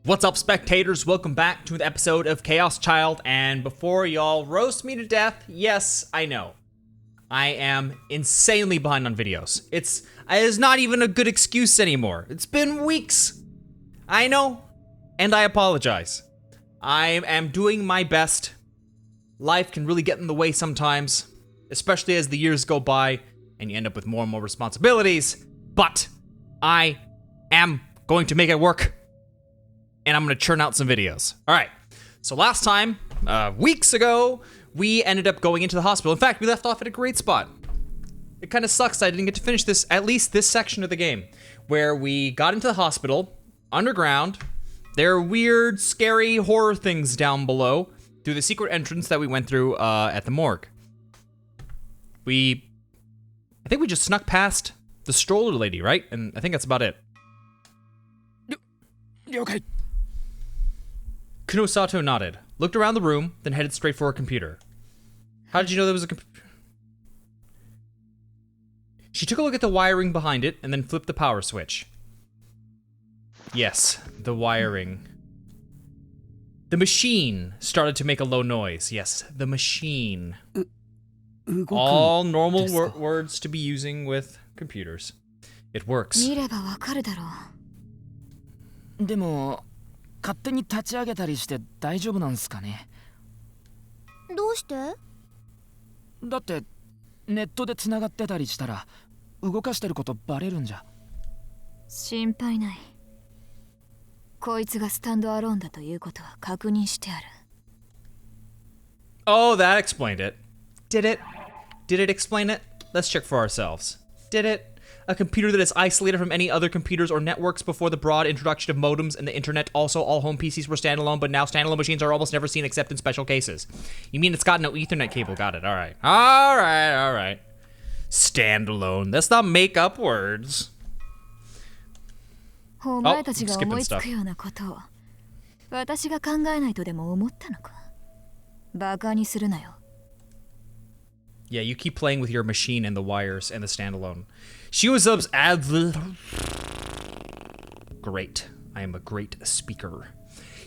What's up, spectators? Welcome back to an episode of Chaos Child, and before y'all roast me to death, yes, I know. I am insanely behind on videos. It's not even a good excuse anymore. It's been weeks. I know, and I apologize. I am doing my best. Life can really get in the way sometimes, especially as the years go by and you end up with more and more responsibilities, but I am going to make it work. And I'm gonna churn out some videos. All right, so last time, weeks ago, we ended up going into the hospital. In fact, we left off at a great spot. It kind of sucks I didn't get to finish this, at least this section of the game, where we got into the hospital, underground. There are weird, scary horror things down below through the secret entrance that we went through at the morgue. I think we just snuck past the stroller lady, right? And I think that's about it. Okay. Kunosato nodded, looked around the room, then headed straight for her computer. How did you know there was a computer? She took a look at the wiring behind it and then flipped the power switch. Yes, the wiring. The machine started to make a low noise. Yes, the machine. All normal words to be using with computers. It works. 見ればわかるだろう。でも勝手に立ち上げたりして大丈夫なんすかね。どうして？だってネットで繋がってたりしたら動かしてることバレるんじゃ。心配ない。こいつがスタンドアローンだということは確認してある。Oh, that explained it. Did it? Did it explain it? Let's check for ourselves. Did it? A computer that is isolated from any other computers or networks before the broad introduction of modems and the internet. Also, all home PCs were standalone, but now standalone machines are almost never seen except in special cases. You mean it's got no Ethernet cable? Got it. All right. All right. All right. Standalone. Let's not make up words. お前たちが思いつくようなことを私が考えないとでも思ったのか。バカにするなよ。Yeah, you keep playing with your machine and the wires and the standalone. She was great. I am a great speaker.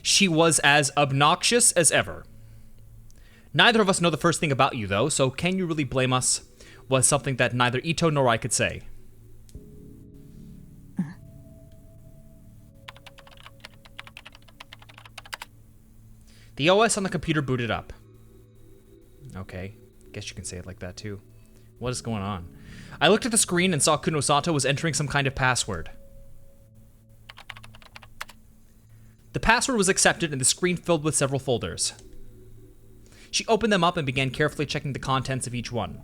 She was as obnoxious as ever. Neither of us know the first thing about you, though, so can you really blame us? Was something that neither Ito nor I could say. The OS on the computer booted up. Okay. Guess you can say it like that too. What is going on? I looked at the screen and saw Kunosato was entering some kind of password. The password was accepted and the screen filled with several folders. She opened them up and began carefully checking the contents of each one.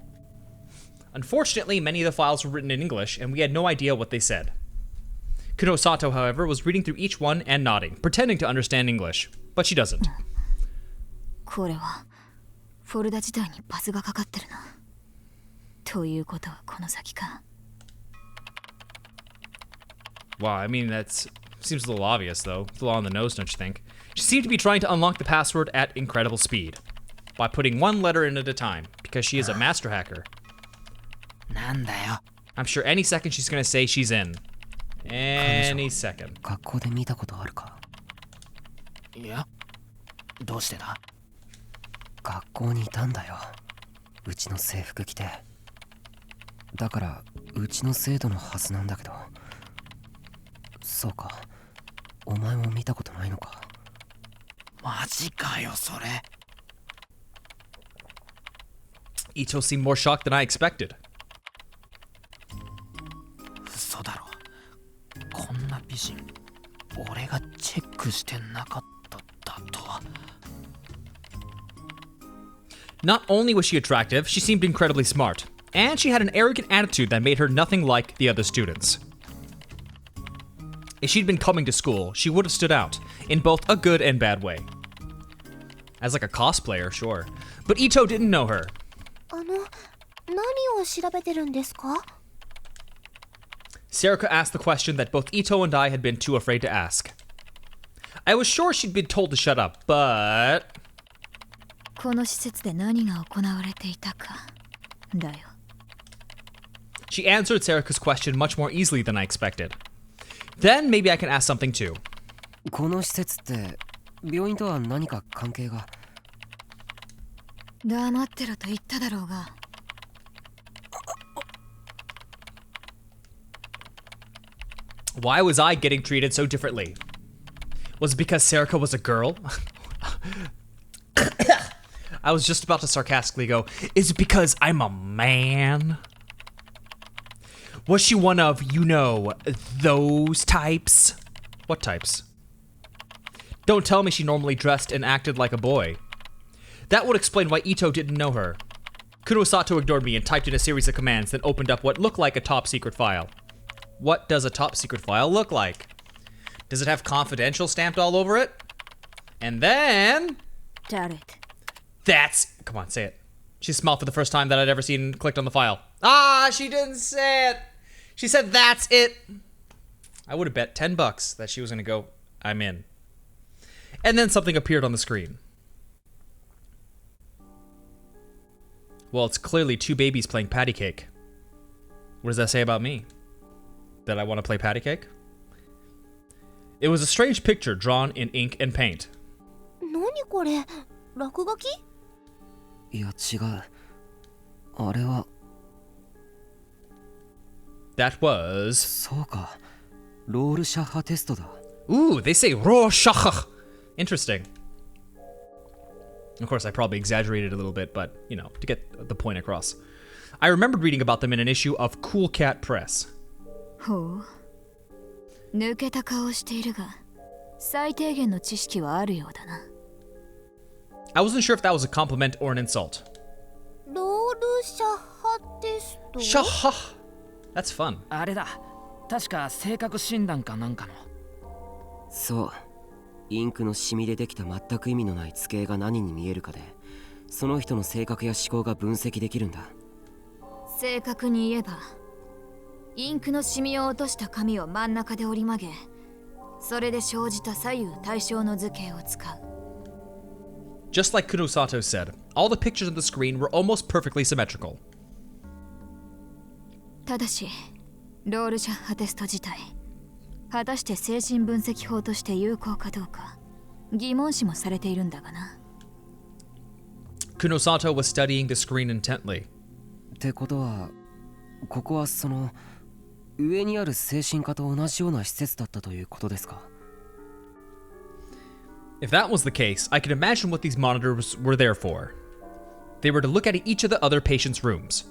Unfortunately, many of the files were written in English and we had no idea what they said. Kunosato, however, was reading through each one and nodding, pretending to understand English, but she doesn't. これはフォルダ自体にパスがかかってるな。ということはこの先か。Wow, I mean, that seems a little obvious, though. It's a little on the nose, don't you think? She seemed to be trying to unlock the password at incredible speed, by putting one letter in at a time, because she is a master hacker. なんだよ。I'm sure any second she's gonna say she's in. Any second. 学校で見たことあるか。いや、どうしてだ。学校にいたんだよ。うちの制服着て。だからうちの生徒のはずなんだけど。そうか。お前も見たことないのか。マジかよそれ。Ito seemed more shocked than I expected. 嘘だろ。こんな美人、俺がチェックしてなかっただとは。Not only was she attractive, she seemed incredibly smart, and she had an arrogant attitude that made her nothing like the other students. If she'd been coming to school, she would have stood out, in both a good and bad way. As like a cosplayer, sure. But Ito didn't know her. 何を調べてるんですか? Sarika asked the question that both Ito and I had been too afraid to ask. I was sure she'd been told to shut up, but... この施設で何が行われていたかだよ。She answered Sarika's question much more easily than I expected. Then maybe I can ask something too. この施設って病院とは何か関係が？黙ってろと言っただろうが。Why was I getting treated so differently? Was it because Serica was a girl? I was just about to sarcastically go, is it because I'm a man? Was she one of, you know, those types? What types? Don't tell me she normally dressed and acted like a boy. That would explain why Ito didn't know her. Kunosato ignored me and typed in a series of commands, then opened up what looked like a top secret file. What does a top secret file look like? Does it have confidential stamped all over it? And then... That's... Come on, say it. She smiled for the first time that I'd ever seen clicked on the file. Ah, she didn't say it. She said, that's it. I would have bet $10 that she was going to go, I'm in. And then something appeared on the screen. Well, it's clearly two babies playing patty cake. What does that say about me? That I want to play patty cake? It was a strange picture drawn in ink and paint. 何これ？落書き？いや違う。あれは。That was... そうか。ロールシャッハテストだ。Ooh, they say Rorschach. Interesting. Of course, I probably exaggerated a little bit, but, you know, to get the point across. I remembered reading about them in an issue of Cool Cat Press. ほう。抜けた顔しているが、最低限の知識はあるようだな。I wasn't sure if that was a compliment or an insult. ロールシャッハテスト？ Shah. That's fun. あれだ。確か性格診断かなんかの。そう。インクのシミでできた全く意味のない図形が何に見えるかで、その人の性格や思考が分析できるんだ。正確に言えば、インクのシミを落とした紙を真ん中で折り曲げ、それで生じた左右対称の図形を使う。Just like Kunosato said, all the pictures on the screen were almost perfectly symmetrical. ただし、ロールシャッハテスト自体、果たして精神分析法として有効かどうか、疑問視もされているんだがな。Kunosato was studying the screen intently. ってことは、ここはその上にある精神科と同じような施設だったということですか? If that was the case, I can imagine what these monitors were there for. They were to look at each of the other patients' rooms.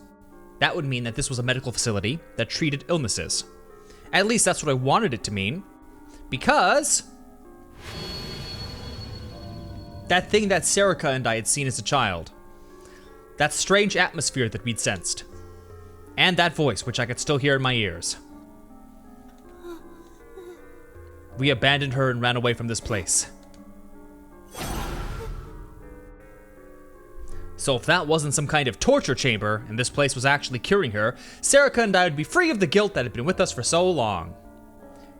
That would mean that this was a medical facility that treated illnesses. At least that's what I wanted it to mean. Because... that thing that Serica and I had seen as a child. That strange atmosphere that we'd sensed. And that voice, which I could still hear in my ears. We abandoned her and ran away from this place. So if that wasn't some kind of torture chamber, and this place was actually curing her, Serica and I would be free of the guilt that had been with us for so long.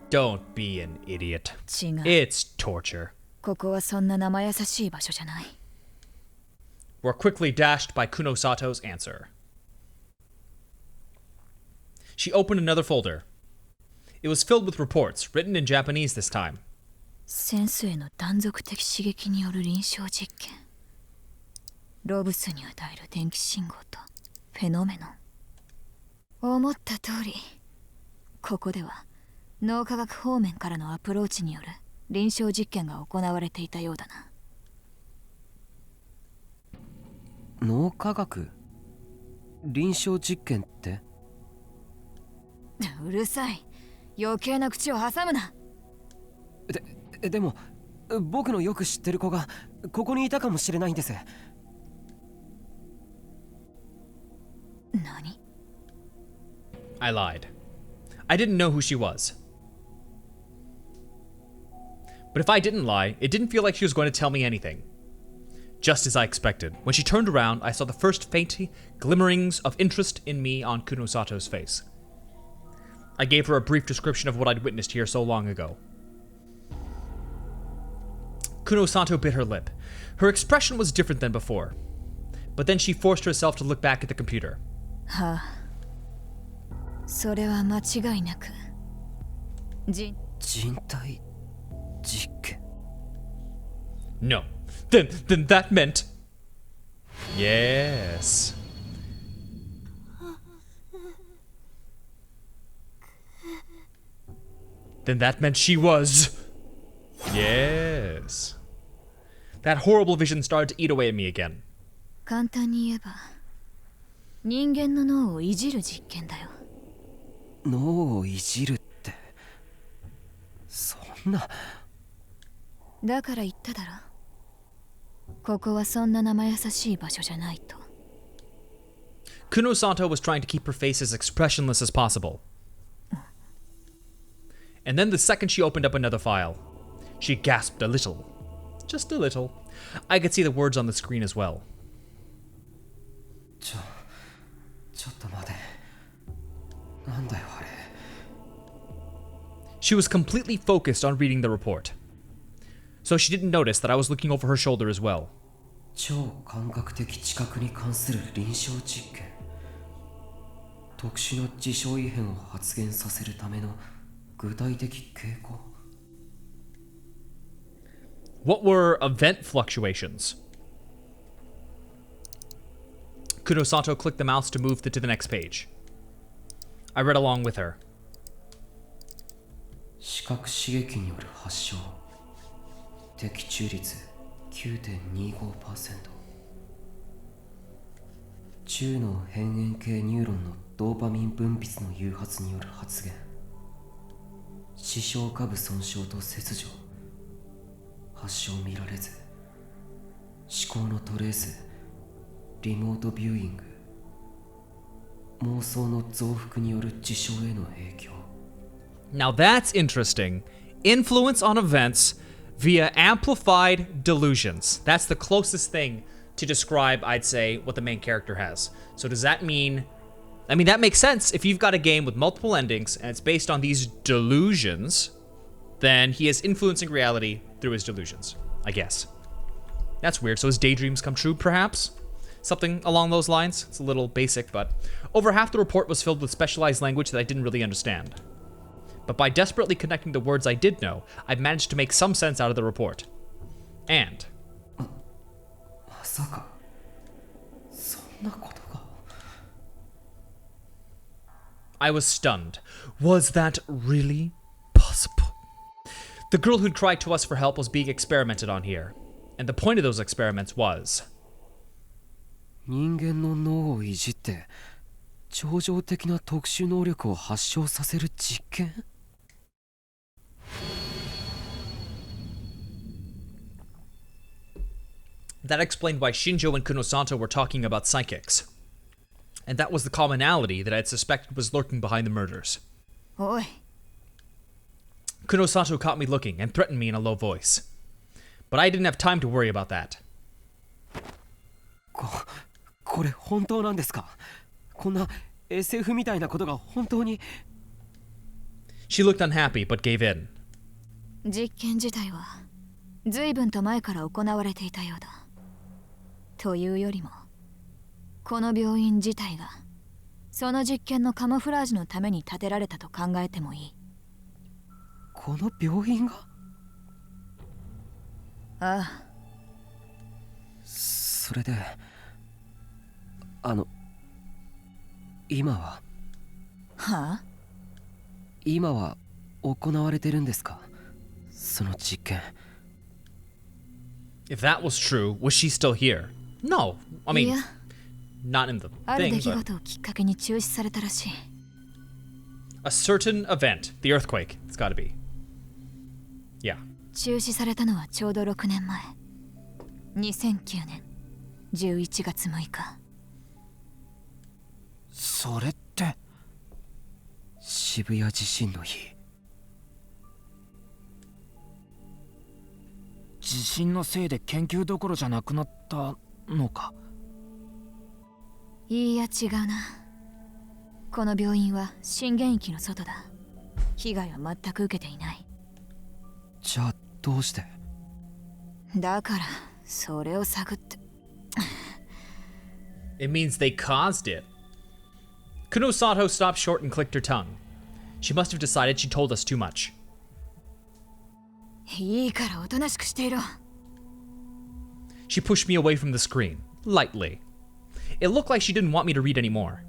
Don't be an idiot. It's torture. ここはそんな生優しい場所じゃない。Were quickly dashed by Kunosato's answer. She opened another folder. It was filled with reports, written in Japanese this time. センスへの断続的刺激による臨床実験。ロブスに与える電気信号とフェノメノン。思った通り、ここでは脳科学方面からのアプローチによる臨床実験が行われていたようだな。脳科学？臨床実験って？うるさい。余計な口を挟むな。でも僕のよく知ってる子がここにいたかもしれないんです。何？ I lied. I didn't know who she was. But if I didn't lie, it didn't feel like she was going to tell me anything. Just as I expected, when she turned around, I saw the first faint glimmerings of interest in me on Kunosato's face. I gave her a brief description of what I'd witnessed here so long ago. Kunosato bit her lip. Her expression was different than before. But then she forced herself to look back at the computer. はあ、それは間違いなく人体。実験 No. Then that meant... Yes. Then that meant she was... Yes. That horrible vision started to eat away at me again. 簡単に言えば人間の脳をいじる実験だよ。脳をいじるってそんな。だから言っただろ。ここはそんな生優しい場所じゃないと。Kunosato was trying to keep her face as expressionless as possible. And then the second she opened up another file, she gasped a little. Just a little. I could see the words on the screen as well. ちょっと待て。なんだよあれ。She was completely focused on reading the report. So she didn't notice that I was looking over her shoulder as well. 超感覚的知覚に関する臨床実験。特殊な事象異変を発現させるための具体的傾向。What were event fluctuations? Kunosato clicked the mouse to move to the next page. I read along with her. 視覚刺激による発症。的中率 9.25%。中脳辺縁系ニューロンのドーパミン分泌の誘発による発現。視床下部損傷と切除。発症見られず。思考のトレース。リモートビューイング。妄想の増幅による事象への影響。 Now that's interesting. Influence on events via amplified delusions. That's the closest thing to describe, I'd say, what the main character has. So does that mean... I mean, that makes sense. If you've got a game with multiple endings and it's based on these delusions, then he is influencing reality through his delusions, I guess. That's weird. So his daydreams come true, perhaps? Something along those lines. It's a little basic, but over half the report was filled with specialized language that I didn't really understand. But by desperately connecting the words I did know, I managed to make some sense out of the report. And... まさかそんなことが。 I was stunned. Was that really possible? The girl who'd cried to us for help was being experimented on here. And the point of those experiments was... 人間の脳をいじって超常的な特殊能力を発症させる実験。 That explained why Shinjo and Kunosato were talking about psychics. And that was the commonality that I had suspected was lurking behind the murders. おい。 Kunosato caught me looking and threatened me in a low voice. But I didn't have time to worry about that. これ本当なんですか？こんな SF みたいなことが本当に。 She looked unhappy but gave in. 実験自体は随分と前から行われていたようだ。というよりも、この病院自体がその実験のカモフラージュのために建てられたと考えてもいい。この病院が？ああ。それで、今は？はあ？今は行われてるんですか？その実験。 If that was true, was she still here? No. I mean, いや、 not in the ある thing, 出来 but 事をきっかけに中止されたらしい。 a certain event. The earthquake. It's gotta be. Yeah. 中止されたのはちょうど6年前。2009年11月6日。それって渋谷地震の日。地震のせいで研究どころじゃなくなったのか。いいや違うな。この病院は震源域の外だ。被害は全く受けていない。じゃあどうして？だからそれを探って。It means they caused it. Kunosato stopped short and clicked her tongue. She must have decided she told us too much. いいからおとなしくしていろ。 She pushed me away from the screen, lightly. It looked like she didn't want me to read anymore.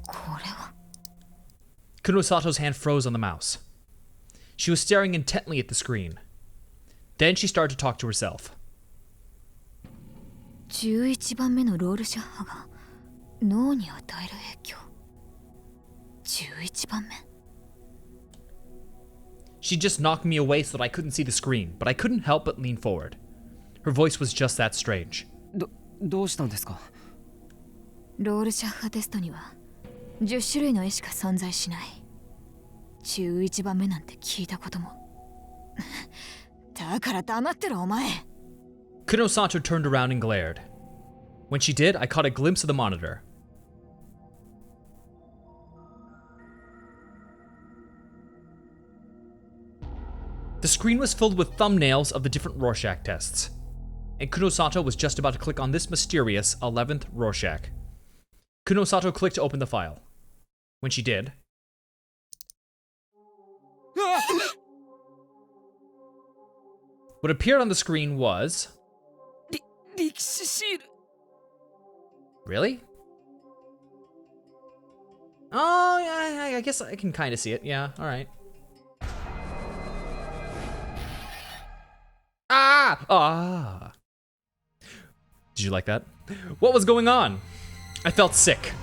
これは Kunosato's hand froze on the mouse. She was staring intently at the screen. Then she started to talk to herself. 11番目のロールシャッハが脳に与える影響。11番目。 She just knocked me away so that I couldn't see the screen, but I couldn't help but lean forward. Her voice was just that strange. どうしたんですか？ロールシャッハテストには10種類の絵しか存在しない。11番目なんて聞いたことも。だから黙ってろお前。 Kunosato turned around and glared. When she did, I caught a glimpse of the monitor. The screen was filled with thumbnails of the different Rorschach tests, and Kunosato was just about to click on this mysterious 11th Rorschach. Kunosato clicked to open the file. When she did, what appeared on the screen was... 力士シール。 Really? Oh, yeah, I guess I can kind of see it. Yeah, alright. Ah! Did you like that? What was going on? I felt sick.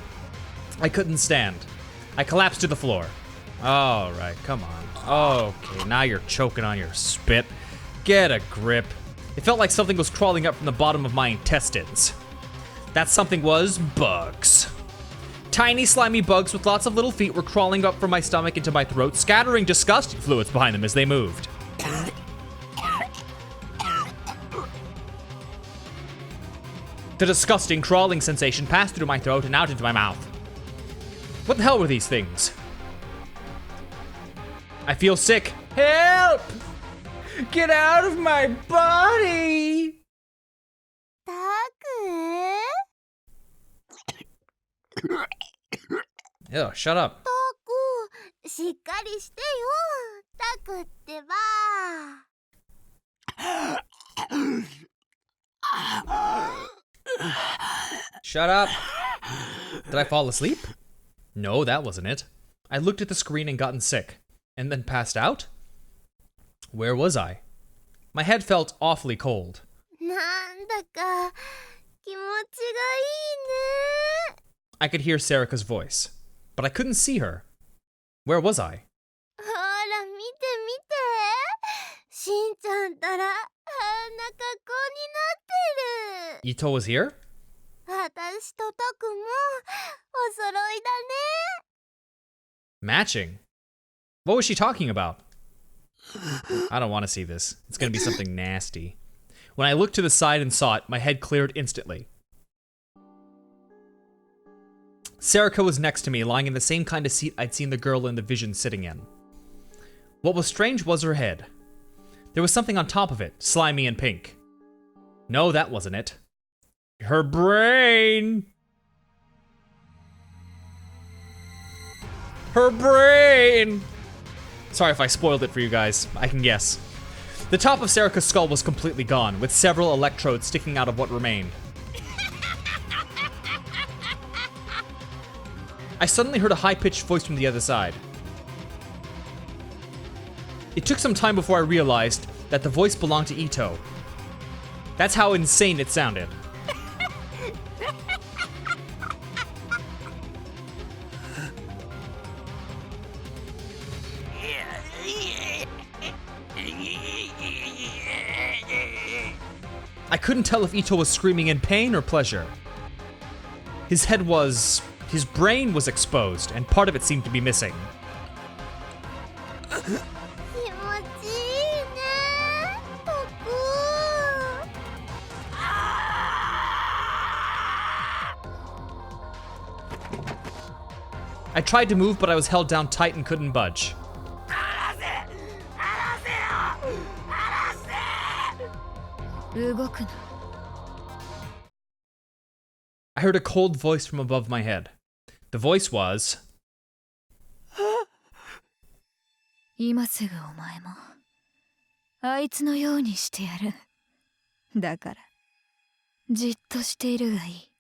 I couldn't stand. I collapsed to the floor. Alright, come on. Okay, now you're choking on your spit. Get a grip. It felt like something was crawling up from the bottom of my intestines. That something was bugs. Tiny slimy bugs with lots of little feet were crawling up from my stomach into my throat, scattering disgusting fluids behind them as they moved. The disgusting crawling sensation passed through my throat and out into my mouth. What the hell were these things? I feel sick. Help! Get out of my body! タク Ew, shut up. タクしっかりしてよ。タクってば。 Shut up. Did I fall asleep? No, that wasn't it. I looked at the screen and gotten sick, and then passed out? Where was I? My head felt awfully cold. なんだか気持ちがいいね。 I could hear Serica's voice, but I couldn't see her. Where was I? ほら見て見て。しんちゃんたらあんな格好になってる。 Ito was here? 私とタクもお揃いだね。 Matching? What was she talking about? I don't want to see this. It's going to be something nasty. When I looked to the side and saw it, my head cleared instantly. Serica was next to me, lying in the same kind of seat I'd seen the girl in the vision sitting in. What was strange was her head. There was something on top of it, slimy and pink. No, that wasn't it. Her brain! Her brain! Sorry if I spoiled it for you guys. I can guess. The top of Serica's skull was completely gone, with several electrodes sticking out of what remained. I suddenly heard a high-pitched voice from the other side. It took some time before I realized that the voice belonged to Ito. That's how insane it sounded. I couldn't tell if Ito was screaming in pain or pleasure. His brain was exposed, and part of it seemed to be missing. 気持ちいいね。タク。 I tried to move, but I was held down tight and couldn't budge. 動くな。 I heard a cold voice from above my head. The voice was... 今すぐお前もあいつのようにしてやる。だからじっとしているがいい。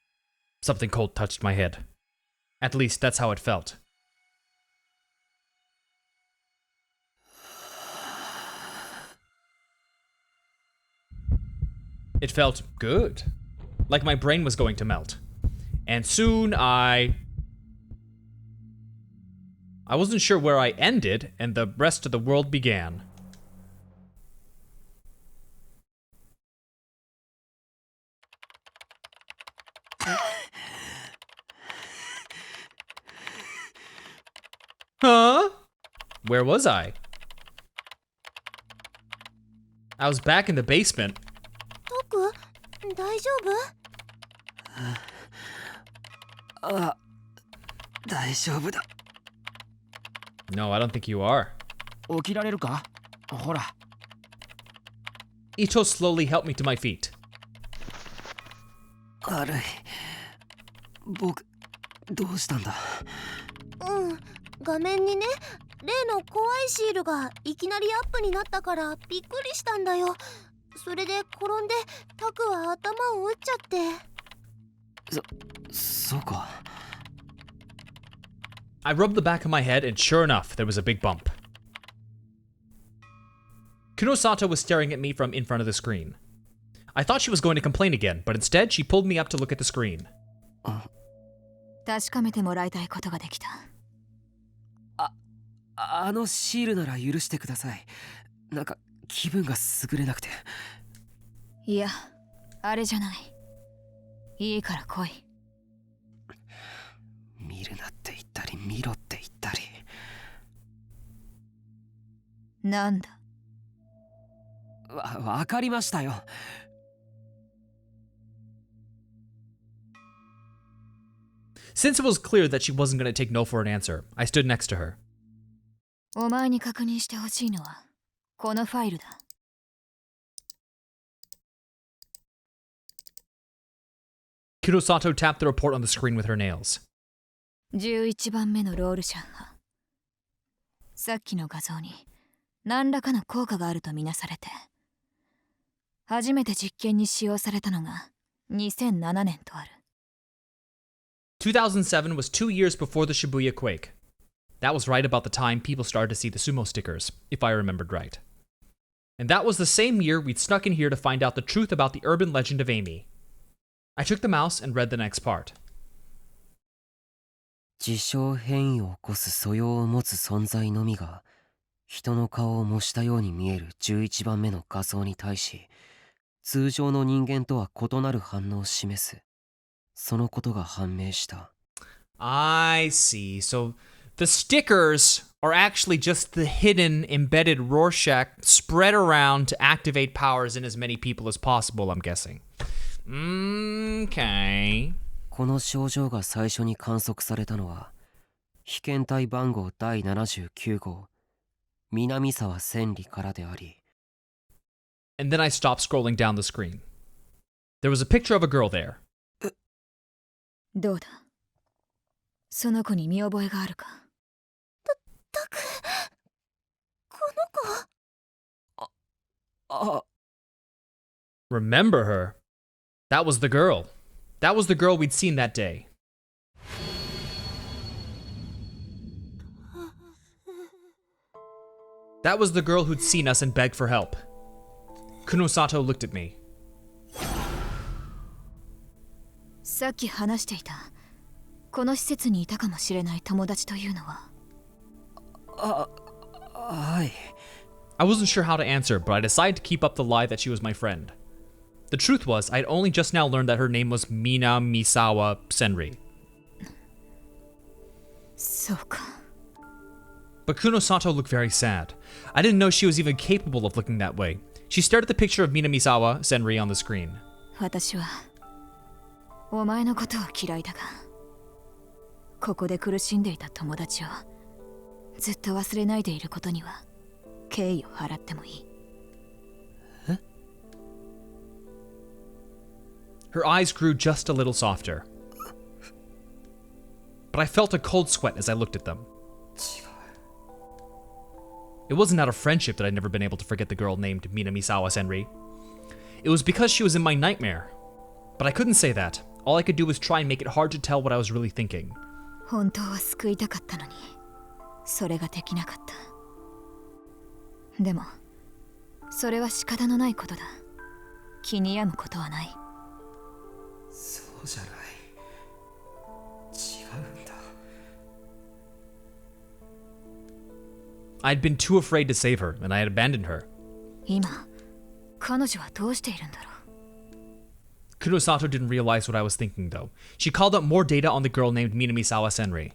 Something cold touched my head. At least that's how it felt. It felt good. Like my brain was going to melt. And soon I wasn't sure where I ended, and the rest of the world began. Huh? Where was I? I was back in the basement. トク、大丈夫？あ、大丈夫だ。 No, I don't think you are. 起きられるか？ほら。 Ito slowly helped me to my feet. 悪い。僕、どうしたんだ？うん、画面にね、例の怖いシールがいきなりアップになったからびっくりしたんだよ。それで転んでタクは頭を打っちゃって。そうか。 I rubbed the back of my head, and sure enough, there was a big bump. Kunosato was staring at me from in front of the screen. I thought she was going to complain again, but instead she pulled me up to look at the screen. 確かめてもらいたいことができた。あのシールなら許してください。なんか気分が優れなくて。いや、あれじゃない。いいから来い。見るなって言ったり見ろって言ったり。なんだ。わかりましたよ。Since it was clear that she wasn't going to take no for an answer, I stood next to her. お前に確認してほしいのはこのファイルだ。Kunosato tapped the report on the screen with her nails. 11番目のロールシャン派。さっきの画像に何らかの効果があるとみなされて、初めて実験に使用されたのが2007年とある。2007 was 2 years before the Shibuya quake. That was right about the time people started to see the sumo stickers, if I remembered right. And that was the same year we'd snuck in here to find out the truth about the urban legend of Amy. I took the mouse and read the next part. 自称変異を起こす素養を持つ存在のみが人の顔を模したように見える11番目の画像に対し通常の人間とは異なる反応を示す。そのことが判明した。 I see. So the stickers are actually just the hidden, embedded Rorschach spread around to activate powers in as many people as possible, I'm guessing. Okay. この症状が最初に観測されたのは被験体番号第79号南沢千里からであり。 And then I stopped scrolling down the screen. There was a picture of a girl there. どうだ、その子に見覚えがあるか。タク、この子。あ、 Remember her? That was the girl. That was the girl we'd seen that day. That was the girl who'd seen us and begged for help. Kunosato looked at me. さっき話していたこの施設にいたかもしれない友達というのは。はい。 I wasn't sure how to answer, but I decided to keep up the lie that she was my friend. The truth was, I'd only just now learned that her name was Mina Misawa Senri. そうか。But Kunosato looked very sad. I didn't know she was even capable of looking that way. She stared at the picture of Mina Misawa Senri on the screen. 私はお前のことを嫌いだが、ここで苦しんでいた友達をずっと忘れないでいることには敬意を払ってもいい。え？ Her eyes grew just a little softer. But I felt a cold sweat as I looked at them. It wasn't out of friendship that I'd never been able to forget the girl named Minamisawa Senri. It was because she was in my nightmare. But I couldn't say that. All I could do was try and make it hard to tell what I was really thinking. 本当は救いたかったのに、それができなかった。でも、それは仕方のないことだ。気に病むことはない。そうじゃない。違うんだ。I'd been too afraid to save her, and I had abandoned her. 今、彼女はどうしているんだろう。Kunosato didn't realize what I was thinking, though. She called up more data on the girl named Minamisawa Senri.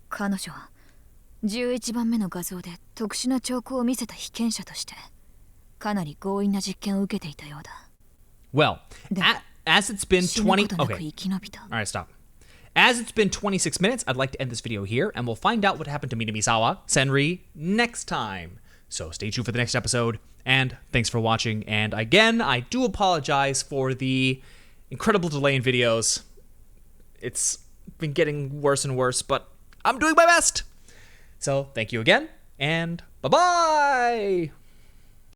彼女は11番目の画像で特殊な兆候を見せた被験者としてかなり強引な実験を受けていたようだ。Well, as it's been 20... Okay. Alright, stop. As it's been 26 minutes, I'd like to end this video here, and we'll find out what happened to Minamisawa Senri next time. So stay tuned for the next episode, and thanks for watching. And again, I do apologize for the incredible delay in videos. It's been getting worse and worse, but I'm doing my best. So thank you again, and bye-bye!